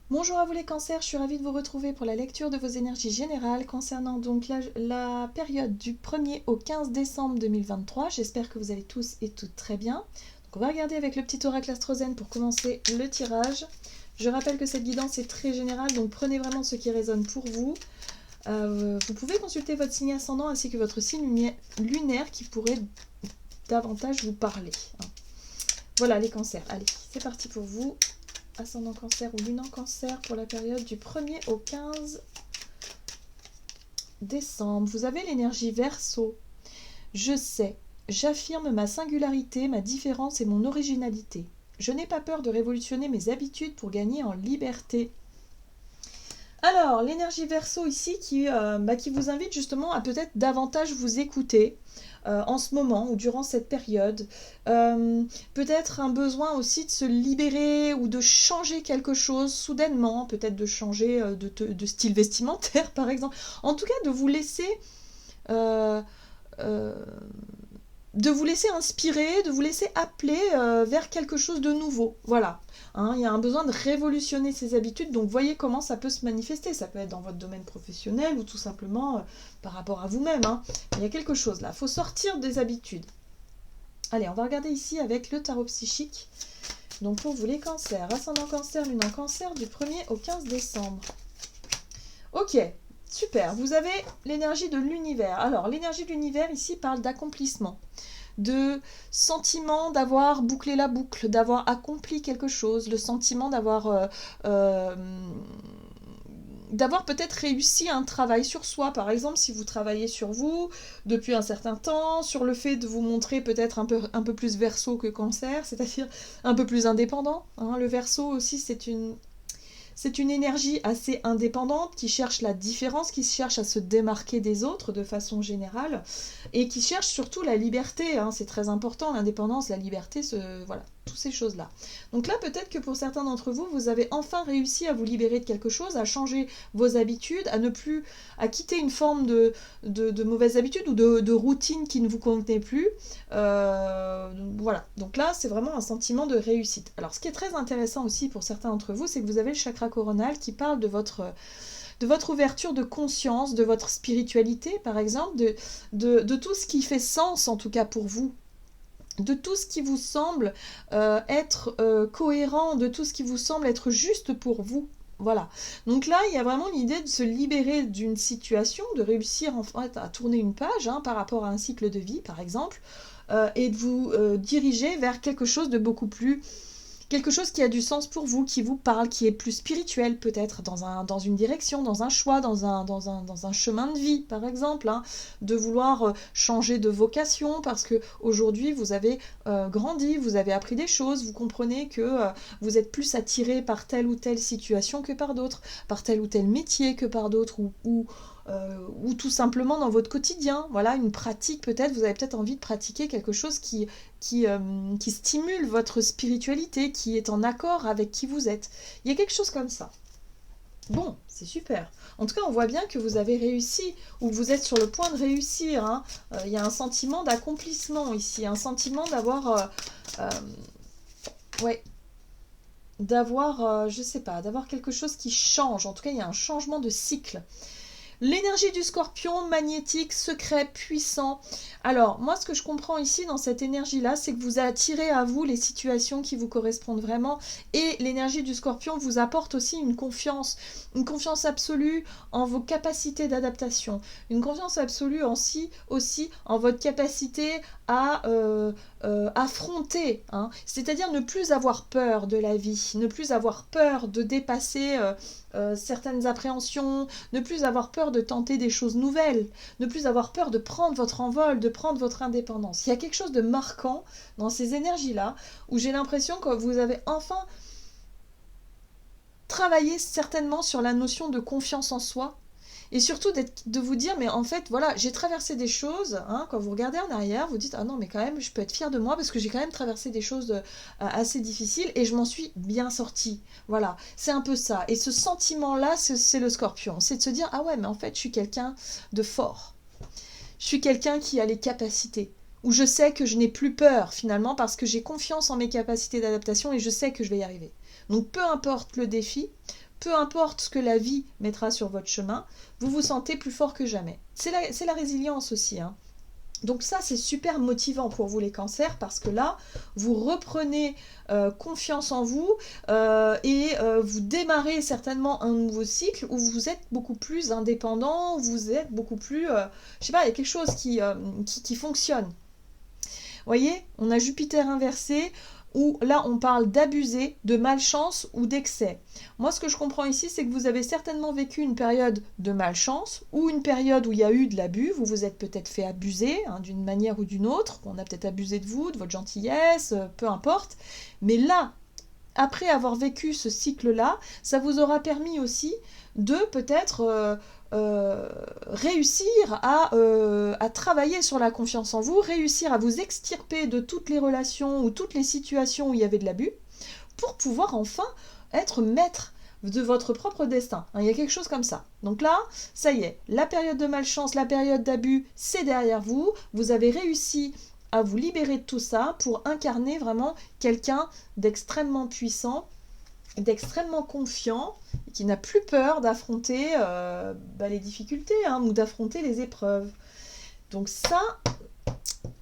Bonjour à vous les cancers, je suis ravie de vous retrouver pour la lecture de vos énergies générales concernant donc la période du 1er au 15 décembre 2023. J'espère que vous allez tous et toutes très bien. Donc on va regarder avec le petit oracle astrozène pour commencer le tirage. Je rappelle que cette guidance est très générale, donc prenez vraiment ce qui résonne pour vous. Vous pouvez consulter votre signe ascendant ainsi que votre signe lunaire qui pourrait davantage vous parler. Voilà les cancers, allez, c'est parti pour vous. Ascendant cancer ou lune en cancer pour la période du 1er au 15 décembre. Vous avez l'énergie Verseau. Je sais, j'affirme ma singularité, ma différence et mon originalité. Je n'ai pas peur de révolutionner mes habitudes pour gagner en liberté. Alors, l'énergie Verseau ici qui vous invite justement à peut-être davantage vous écouter en ce moment ou durant cette période. Peut-être un besoin aussi de se libérer ou de changer quelque chose soudainement, peut-être de changer de style vestimentaire par exemple. En tout cas, euh, euh, de vous laisser inspirer, de vous laisser appeler vers quelque chose de nouveau. Voilà. Hein, il y a un besoin de révolutionner ses habitudes, donc voyez comment ça peut se manifester. Ça peut être dans votre domaine professionnel ou tout simplement par rapport à vous-même. Hein. Il y a quelque chose là. Il faut sortir des habitudes. Allez, on va regarder ici avec le tarot psychique. Donc pour vous les cancers, ascendant cancer, lune en cancer, du 1er au 15 décembre. Ok, super. Vous avez l'énergie de l'univers. Alors, l'énergie de l'univers ici parle d'accomplissement, de sentiment d'avoir bouclé la boucle, d'avoir accompli quelque chose, le sentiment euh, d'avoir peut-être réussi un travail sur soi, par exemple si vous travaillez sur vous depuis un certain temps, sur le fait de vous montrer peut-être un peu plus verso que cancer, c'est-à-dire un peu plus indépendant. Hein. Le verso aussi c'est une énergie assez indépendante qui cherche la différence, qui cherche à se démarquer des autres de façon générale et qui cherche surtout la liberté. Hein, c'est très important, l'indépendance, la liberté, voilà, toutes ces choses-là. Donc là, peut-être que pour certains d'entre vous, vous avez enfin réussi à vous libérer de quelque chose, à changer vos habitudes, à quitter une forme de mauvaise habitude ou de routine qui ne vous convenait plus. Voilà, donc là, c'est vraiment un sentiment de réussite. Alors, ce qui est très intéressant aussi pour certains d'entre vous, c'est que vous avez le chakra coronal qui parle de votre ouverture de conscience, de votre spiritualité, par exemple, de tout ce qui fait sens, en tout cas pour vous, de tout ce qui vous semble être cohérent, de tout ce qui vous semble être juste pour vous. Voilà. Donc là, il y a vraiment l'idée de se libérer d'une situation, de réussir en fait à tourner une page par rapport à un cycle de vie, par exemple, et de vous diriger vers quelque chose qui a du sens pour vous, qui vous parle, qui est plus spirituel peut-être, dans une direction, dans un choix, dans un chemin de vie, par exemple, hein, de vouloir changer de vocation parce que aujourd'hui vous avez grandi, vous avez appris des choses, vous comprenez que vous êtes plus attiré par telle ou telle situation que par d'autres, par tel ou tel métier que par d'autres, ou tout simplement dans votre quotidien. Voilà, une pratique peut-être, vous avez peut-être envie de pratiquer quelque chose qui stimule votre spiritualité, qui est en accord avec qui vous êtes. Il y a quelque chose comme ça. Bon, c'est super. En tout cas, on voit bien que vous avez réussi, ou que vous êtes sur le point de réussir. Hein. Il y a un sentiment d'accomplissement ici, un sentiment ouais, je sais pas, d'avoir quelque chose qui change. En tout cas, il y a un changement de cycle. L'énergie du scorpion, magnétique, secret, puissant. Alors, moi, ce que je comprends ici dans cette énergie-là, c'est que vous attirez à vous les situations qui vous correspondent vraiment. Et l'énergie du scorpion vous apporte aussi une confiance absolue en vos capacités d'adaptation. Une confiance absolue aussi en votre capacité à affronter. Hein. C'est-à-dire ne plus avoir peur de la vie, ne plus avoir peur de dépasser certaines appréhensions, ne plus avoir peur de tenter des choses nouvelles, ne plus avoir peur de prendre votre envol, de prendre votre indépendance. Il y a quelque chose de marquant dans ces énergies-là où j'ai l'impression que vous avez enfin travaillé certainement sur la notion de confiance en soi. Et surtout de vous dire, mais en fait, voilà, j'ai traversé des choses, hein, quand vous regardez en arrière, vous dites, ah non, mais quand même, je peux être fière de moi parce que j'ai quand même traversé des choses assez difficiles et je m'en suis bien sortie. Voilà, c'est un peu ça. Et ce sentiment-là, c'est le scorpion. C'est de se dire, ah ouais, mais en fait, je suis quelqu'un de fort. Je suis quelqu'un qui a les capacités. Où je sais que je n'ai plus peur finalement parce que j'ai confiance en mes capacités d'adaptation et je sais que je vais y arriver. Donc peu importe le défi, peu importe ce que la vie mettra sur votre chemin, vous vous sentez plus fort que jamais. C'est la résilience aussi, hein. Donc ça, c'est super motivant pour vous les cancers parce que là, vous reprenez confiance en vous et vous démarrez certainement un nouveau cycle où vous êtes beaucoup plus indépendant, vous êtes beaucoup plus... je sais pas, il y a quelque chose qui fonctionne. Vous voyez, on a Jupiter inversé où là on parle d'abuser, de malchance ou d'excès. Moi ce que je comprends ici c'est que vous avez certainement vécu une période de malchance ou une période où il y a eu de l'abus, vous vous êtes peut-être fait abuser hein, d'une manière ou d'une autre, on a peut-être abusé de vous, de votre gentillesse, peu importe, mais là, après avoir vécu ce cycle-là, ça vous aura permis aussi de peut-être réussir à travailler sur la confiance en vous, réussir à vous extirper de toutes les relations ou toutes les situations où il y avait de l'abus, pour pouvoir enfin être maître de votre propre destin. Il y a quelque chose comme ça. Donc là, ça y est, la période de malchance, la période d'abus, c'est derrière vous. Vous avez réussi à vous libérer de tout ça pour incarner vraiment quelqu'un d'extrêmement puissant, d'extrêmement confiant, qui n'a plus peur d'affronter les difficultés hein, ou d'affronter les épreuves. Donc ça,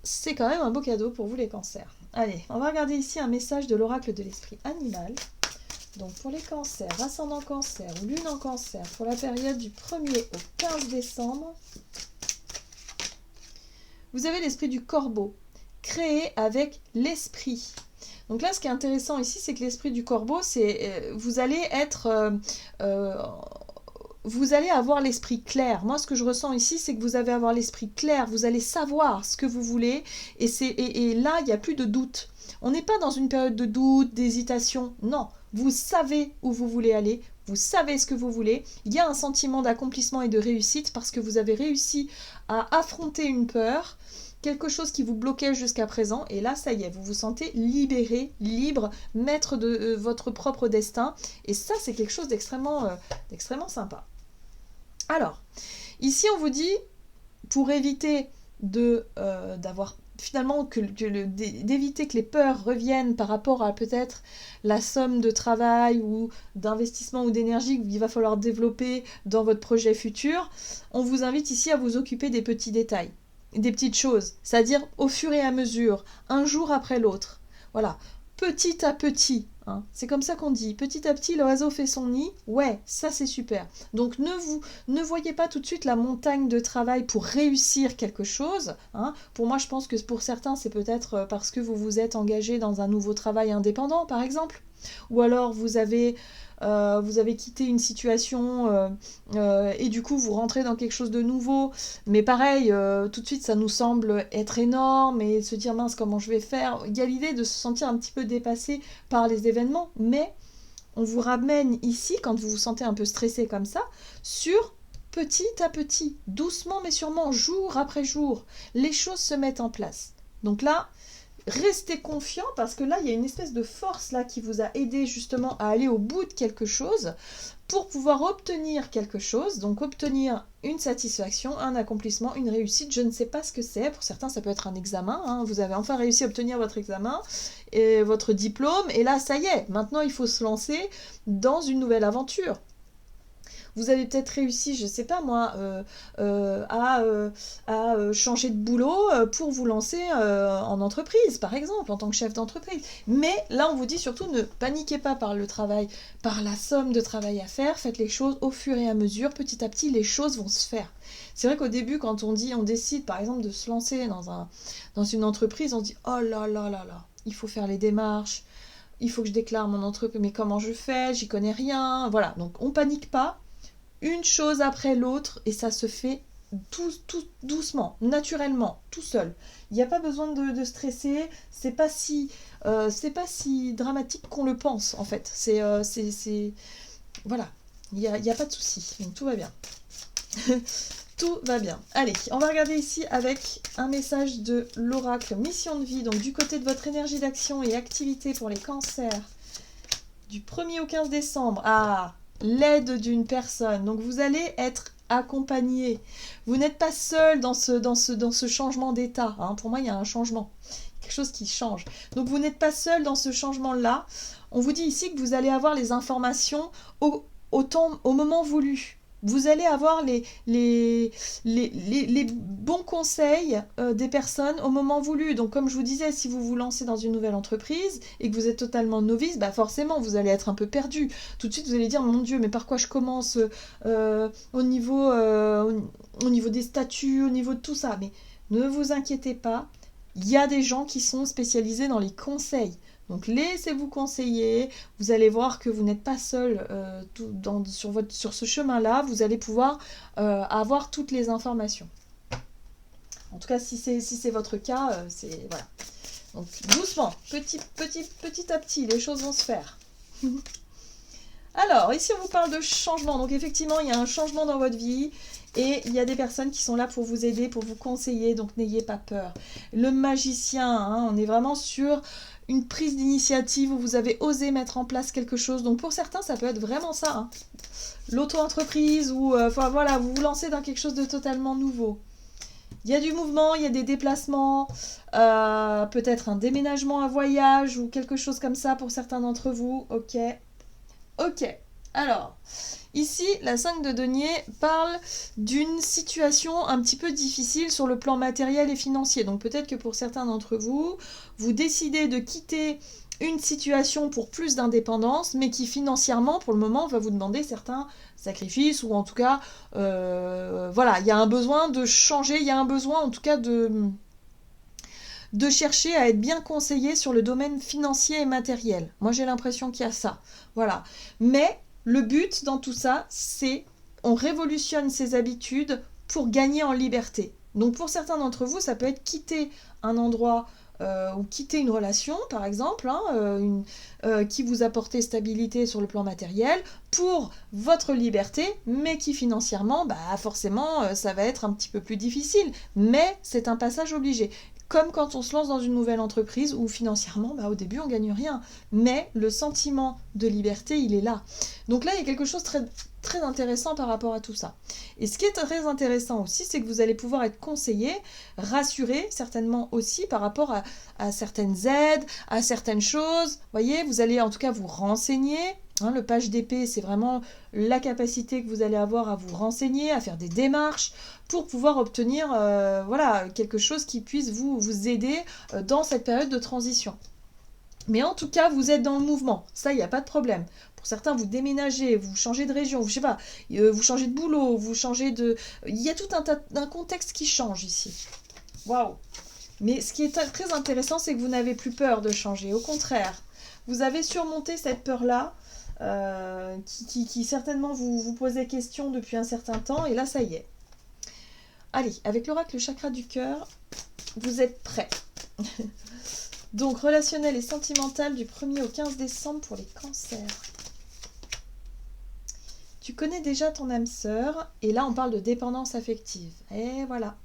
c'est quand même un beau cadeau pour vous les cancers. Allez, on va regarder ici un message de l'oracle de l'esprit animal. Donc pour les cancers, ascendant cancer ou lune en cancer, pour la période du 1er au 15 décembre, vous avez l'esprit du corbeau, créé avec l'esprit. Donc là, ce qui est intéressant ici, c'est que l'esprit du corbeau, c'est vous allez avoir l'esprit clair. Moi, ce que je ressens ici, c'est que vous allez avoir l'esprit clair, vous allez savoir ce que vous voulez, et là, il n'y a plus de doute. On n'est pas dans une période de doute, d'hésitation, non. Vous savez où vous voulez aller, vous savez ce que vous voulez. Il y a un sentiment d'accomplissement et de réussite parce que vous avez réussi à affronter une peur, quelque chose qui vous bloquait jusqu'à présent, et là, ça y est, vous vous sentez libéré, libre, maître de votre propre destin, et ça, c'est quelque chose d'extrêmement sympa. Alors, ici, on vous dit, pour éviter d'avoir finalement d'éviter que les peurs reviennent par rapport à peut-être la somme de travail ou d'investissement ou d'énergie qu'il va falloir développer dans votre projet futur, on vous invite ici à vous occuper des petits détails, des petites choses, c'est-à-dire au fur et à mesure, un jour après l'autre. Voilà, petit à petit. Hein. C'est comme ça qu'on dit. Petit à petit, l'oiseau fait son nid. Ouais, ça c'est super. Donc ne voyez pas tout de suite la montagne de travail pour réussir quelque chose. Hein. Pour moi, je pense que pour certains, c'est peut-être parce que vous vous êtes engagé dans un nouveau travail indépendant, par exemple. Ou alors vous avez quitté une situation et du coup vous rentrez dans quelque chose de nouveau, mais pareil, tout de suite ça nous semble être énorme et se dire mince comment je vais faire. Il y a l'idée de se sentir un petit peu dépassé par les événements, mais on vous ramène ici, quand vous vous sentez un peu stressé comme ça, sur petit à petit, doucement mais sûrement, jour après jour, les choses se mettent en place. Donc là, restez confiant parce que là, il y a une espèce de force là qui vous a aidé justement à aller au bout de quelque chose pour pouvoir obtenir quelque chose, donc obtenir une satisfaction, un accomplissement, une réussite, je ne sais pas ce que c'est, pour certains ça peut être un examen, hein. Vous avez enfin réussi à obtenir votre examen et votre diplôme, et là ça y est, maintenant il faut se lancer dans une nouvelle aventure. Vous avez peut-être réussi, je ne sais pas moi, à changer de boulot pour vous lancer en entreprise, par exemple, en tant que chef d'entreprise. Mais là, on vous dit surtout, ne paniquez pas par le travail, par la somme de travail à faire. Faites les choses au fur et à mesure. Petit à petit, les choses vont se faire. C'est vrai qu'au début, quand on décide, par exemple, de se lancer dans une entreprise, on se dit, oh là là là là, il faut faire les démarches. Il faut que je déclare mon entreprise, mais comment je fais? J'y connais rien. Voilà, donc on panique pas. Une chose après l'autre, et ça se fait tout doucement, naturellement, tout seul. Il n'y a pas besoin de stresser, c'est pas si dramatique qu'on le pense, en fait. Voilà, il n'y a pas de souci, donc tout va bien. Tout va bien. Allez, on va regarder ici avec un message de l'oracle mission de vie, donc du côté de votre énergie d'action et activité pour les cancers, du 1er au 15 décembre. Ah, l'aide d'une personne. Donc vous allez être accompagné. Vous n'êtes pas seul dans ce changement d'état. Hein. Pour moi, il y a un changement. Quelque chose qui change. Donc vous n'êtes pas seul dans ce changement-là. On vous dit ici que vous allez avoir les informations au moment voulu. Vous allez avoir les bons conseils des personnes au moment voulu. Donc comme je vous disais, si vous vous lancez dans une nouvelle entreprise et que vous êtes totalement novice, bah forcément vous allez être un peu perdu. Tout de suite vous allez dire, mon Dieu, mais par quoi je commence au niveau des statuts, au niveau de tout ça. Mais ne vous inquiétez pas, il y a des gens qui sont spécialisés dans les conseils. Donc laissez-vous conseiller, vous allez voir que vous n'êtes pas seul sur ce chemin-là, vous allez pouvoir avoir toutes les informations. En tout cas, si c'est votre cas, c'est voilà. Donc doucement, petit à petit, les choses vont se faire. Alors, ici on vous parle de changement. Donc effectivement, il y a un changement dans votre vie et il y a des personnes qui sont là pour vous aider, pour vous conseiller, donc n'ayez pas peur. Le magicien, hein, on est vraiment sur une prise d'initiative où vous avez osé mettre en place quelque chose. Donc pour certains, ça peut être vraiment ça. Hein. L'auto-entreprise ou voilà, vous vous lancez dans quelque chose de totalement nouveau. Il y a du mouvement, il y a des déplacements, peut-être un déménagement, un voyage ou quelque chose comme ça pour certains d'entre vous. Ok. Alors, ici, la 5 de denier parle d'une situation un petit peu difficile sur le plan matériel et financier. Donc peut-être que pour certains d'entre vous, vous décidez de quitter une situation pour plus d'indépendance, mais qui financièrement, pour le moment, va vous demander certains sacrifices, ou en tout cas, voilà, il y a un besoin de changer, il y a un besoin en tout cas de chercher à être bien conseillé sur le domaine financier et matériel. Moi, j'ai l'impression qu'il y a ça. Voilà. Mais le but dans tout ça, c'est on révolutionne ses habitudes pour gagner en liberté. Donc pour certains d'entre vous, ça peut être quitter un endroit ou quitter une relation, par exemple, hein, qui vous apportait stabilité sur le plan matériel, pour votre liberté, mais qui financièrement, bah, forcément, ça va être un petit peu plus difficile. Mais c'est un passage obligé. Comme quand on se lance dans une nouvelle entreprise où financièrement, bah, au début, on ne gagne rien. Mais le sentiment de liberté, il est là. Donc là, il y a quelque chose de très, très intéressant par rapport à tout ça. Et ce qui est très intéressant aussi, c'est que vous allez pouvoir être conseillé, rassuré certainement aussi par rapport à certaines aides, à certaines choses. Vous voyez, vous allez en tout cas vous renseigner. Hein, le page d'épée, c'est vraiment la capacité que vous allez avoir à vous renseigner, à faire des démarches pour pouvoir obtenir voilà, quelque chose qui puisse vous aider dans cette période de transition. Mais en tout cas, vous êtes dans le mouvement. Ça, il n'y a pas de problème. Pour certains, vous déménagez, vous changez de région, je sais pas, vous changez de boulot, vous changez de... Il y a tout un contexte qui change ici. Waouh! Mais ce qui est très intéressant, c'est que vous n'avez plus peur de changer. Au contraire, vous avez surmonté cette peur-là, qui certainement vous posait question depuis un certain temps, et là, ça y est. Allez, avec l'oracle chakra du cœur, vous êtes prêts. Donc, relationnel et sentimental du 1er au 15 décembre pour les cancers. Tu connais déjà ton âme sœur, et là, on parle de dépendance affective. Et voilà.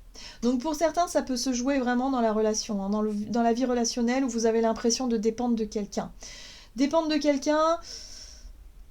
Donc, pour certains, ça peut se jouer vraiment dans la relation, hein, dans la vie relationnelle où vous avez l'impression de dépendre de quelqu'un. Dépendre de quelqu'un...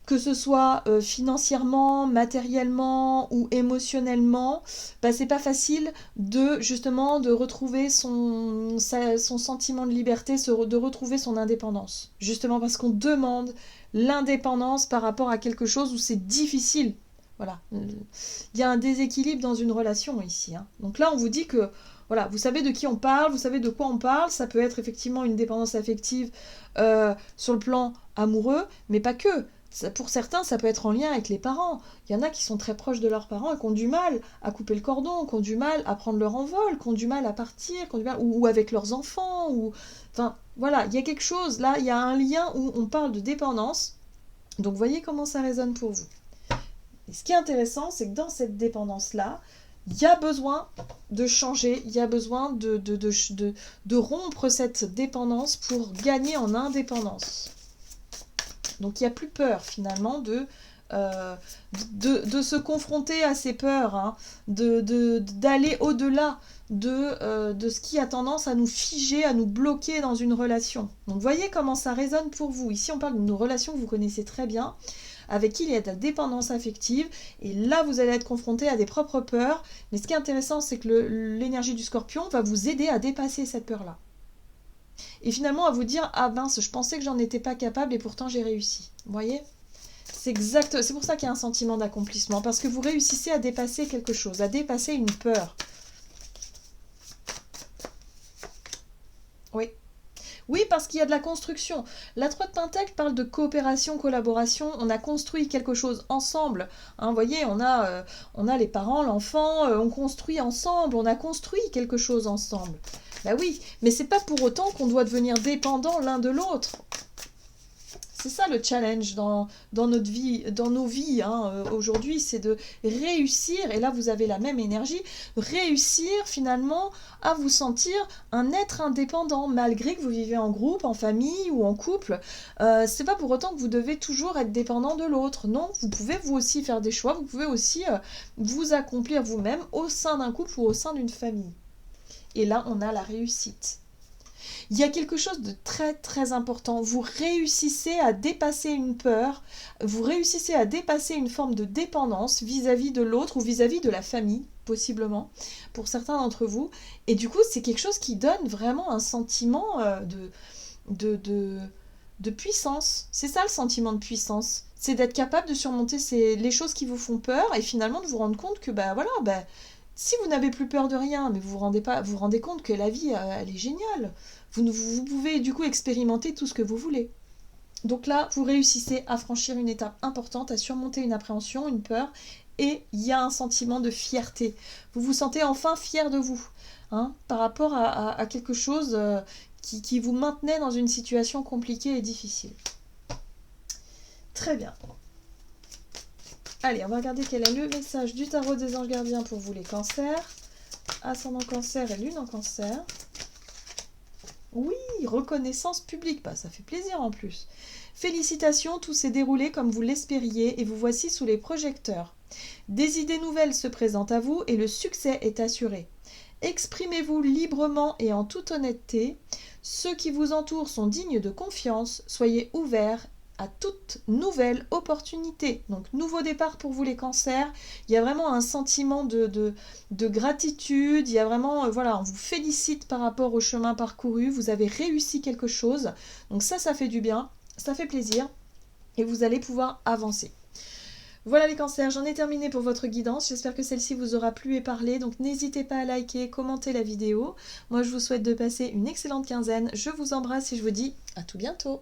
que ce soit financièrement, matériellement ou émotionnellement, bah, c'est pas facile de retrouver son sentiment de liberté, de retrouver son indépendance. Justement parce qu'on demande l'indépendance par rapport à quelque chose où c'est difficile. Voilà. Il y a un déséquilibre dans une relation ici. Hein. Donc là, on vous dit que voilà, vous savez de qui on parle, vous savez de quoi on parle. Ça peut être effectivement une dépendance affective sur le plan amoureux, mais pas que. Pour certains, ça peut être en lien avec les parents. Il y en a qui sont très proches de leurs parents et qui ont du mal à couper le cordon, qui ont du mal à prendre leur envol, qui ont du mal à partir, ou avec leurs enfants. Enfin, voilà, il y a quelque chose, là, il y a un lien où on parle de dépendance. Donc, voyez comment ça résonne pour vous. Et ce qui est intéressant, c'est que dans cette dépendance-là, il y a besoin de changer, il y a besoin de rompre cette dépendance pour gagner en indépendance. Donc il n'y a plus peur finalement de se confronter à ces peurs, hein, d'aller au-delà de ce qui a tendance à nous figer, à nous bloquer dans une relation. Donc voyez comment ça résonne pour vous. Ici on parle d'une relation que vous connaissez très bien, avec qui il y a de la dépendance affective, et là vous allez être confronté à des propres peurs, mais ce qui est intéressant c'est que l'énergie du scorpion va vous aider à dépasser cette peur-là. Et finalement à vous dire, ah mince, je pensais que j'en étais pas capable et pourtant j'ai réussi. Vous voyez ? C'est pour ça qu'il y a un sentiment d'accomplissement, parce que vous réussissez à dépasser quelque chose, à dépasser une peur. Oui. Oui, parce qu'il y a de la construction. La 3 de Pentacle parle de coopération, collaboration. On a construit quelque chose ensemble. Hein, vous voyez, on a les parents, l'enfant, on construit ensemble, on a construit quelque chose ensemble. Bah oui, mais c'est pas pour autant qu'on doit devenir dépendant l'un de l'autre. C'est ça le challenge dans notre vie, dans nos vies hein, aujourd'hui, c'est de réussir, et là vous avez la même énergie, réussir finalement à vous sentir un être indépendant, malgré que vous vivez en groupe, en famille ou en couple. C'est pas pour autant que vous devez toujours être dépendant de l'autre. Non, vous pouvez vous aussi faire des choix, vous pouvez aussi vous accomplir vous-même au sein d'un couple ou au sein d'une famille. Et là, on a la réussite. Il y a quelque chose de très très important. Vous réussissez à dépasser une peur, vous réussissez à dépasser une forme de dépendance vis-à-vis de l'autre ou vis-à-vis de la famille, possiblement, pour certains d'entre vous. Et du coup, c'est quelque chose qui donne vraiment un sentiment de puissance. C'est ça le sentiment de puissance. C'est d'être capable de surmonter les choses qui vous font peur et finalement de vous rendre compte que, si vous n'avez plus peur de rien, mais vous vous rendez compte que la vie, elle est géniale. Vous pouvez du coup expérimenter tout ce que vous voulez. Donc là, vous réussissez à franchir une étape importante, à surmonter une appréhension, une peur, et il y a un sentiment de fierté. Vous vous sentez enfin fier de vous, hein, par rapport à quelque chose qui vous maintenait dans une situation compliquée et difficile. Très bien. Allez, on va regarder quel est le message du tarot des anges gardiens pour vous les cancers. Ascendant cancer et lune en cancer. Oui, reconnaissance publique, ça fait plaisir en plus. Félicitations, tout s'est déroulé comme vous l'espériez et vous voici sous les projecteurs. Des idées nouvelles se présentent à vous et le succès est assuré. Exprimez-vous librement et en toute honnêteté. Ceux qui vous entourent sont dignes de confiance. Soyez ouverts à toute nouvelle opportunité. Donc, nouveau départ pour vous les cancers. Il y a vraiment un sentiment de gratitude. Il y a vraiment, on vous félicite par rapport au chemin parcouru. Vous avez réussi quelque chose. Donc ça fait du bien. Ça fait plaisir. Et vous allez pouvoir avancer. Voilà les cancers, j'en ai terminé pour votre guidance. J'espère que celle-ci vous aura plu et parlé. Donc n'hésitez pas à liker, commenter la vidéo. Moi, je vous souhaite de passer une excellente quinzaine. Je vous embrasse et je vous dis à tout bientôt.